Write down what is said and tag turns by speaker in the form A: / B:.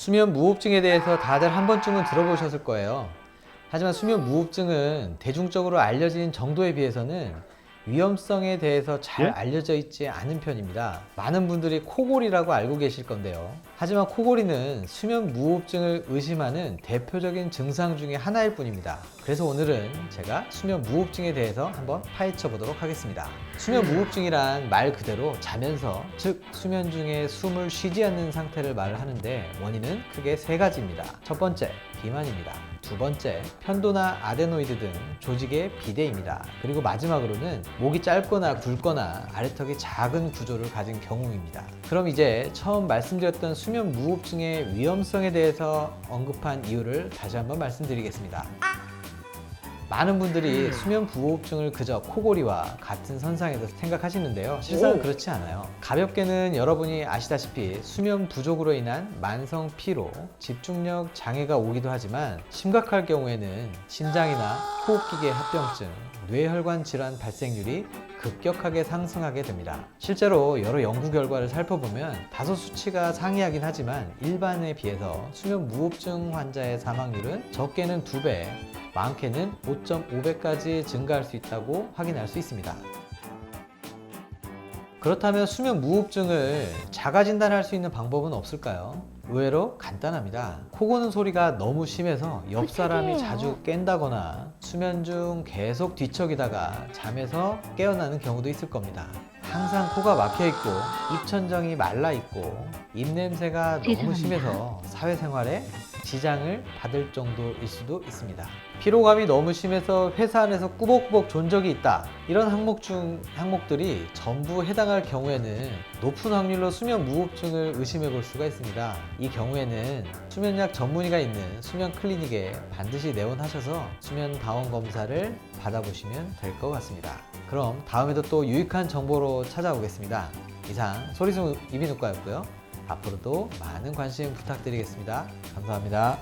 A: 수면 무호흡증에 대해서 다들 한 번쯤은 들어보셨을 거예요. 하지만 수면 무호흡증은 대중적으로 알려진 정도에 비해서는 위험성에 대해서 잘
B: 예?
A: 알려져 있지 않은 편입니다. 많은 분들이 코골이라고 알고 계실 건데요. 하지만 코골이는 수면 무호흡증을 의심하는 대표적인 증상 중에 하나일 뿐입니다. 그래서 오늘은 제가 수면 무호흡증에 대해서 한번 파헤쳐 보도록 하겠습니다. 수면 무호흡증이란 말 그대로 자면서, 즉 수면 중에 숨을 쉬지 않는 상태를 말하는데 원인은 크게 세 가지입니다. 첫 번째, 비만입니다. 두 번째, 편도나 아데노이드 등 조직의 비대입니다. 그리고 마지막으로는 목이 짧거나 굵거나 아래턱이 작은 구조를 가진 경우입니다. 그럼 이제 처음 말씀드렸던 수면 무호흡증의 위험성에 대해서 언급한 이유를 다시 한번 말씀드리겠습니다. 많은 분들이 수면 부호흡증을 그저 코골이와 같은 선상에서 생각하시는데요. 실상은 그렇지 않아요. 가볍게는 여러분이 아시다시피 수면 부족으로 인한 만성 피로, 집중력 장애가 오기도 하지만 심각할 경우에는 심장이나 호흡기계 합병증, 뇌혈관 질환 발생률이 급격하게 상승하게 됩니다. 실제로 여러 연구 결과를 살펴보면 다소 수치가 상이하긴 하지만 일반에 비해서 수면 무호흡증 환자의 사망률은 적게는 2배, 많게는 5.5배까지 증가할 수 있다고 확인할 수 있습니다. 그렇다면 수면 무호흡증을 자가 진단할 수 있는 방법은 없을까요? 의외로 간단합니다. 코 고는 소리가 너무 심해서 옆 사람이 자주 깬다거나 수면 중 계속 뒤척이다가 잠에서 깨어나는 경우도 있을 겁니다. 항상 코가 막혀 있고 입천정이 말라 있고 입냄새가 너무 심해서 사회생활에 지장을 받을 정도일 수도 있습니다. 피로감이 너무 심해서 회사 안에서 꾸벅꾸벅 존 적이 있다. 이런 항목들이 전부 해당할 경우에는 높은 확률로 수면 무호흡증을 의심해 볼 수가 있습니다. 이 경우에는 수면약 전문의가 있는 수면 클리닉에 반드시 내원하셔서 수면 다원 검사를 받아보시면 될 것 같습니다. 그럼 다음에도 또 유익한 정보로 찾아오겠습니다. 이상 소리숨 이비인후과였고요. 앞으로도 많은 관심 부탁드리겠습니다. 감사합니다.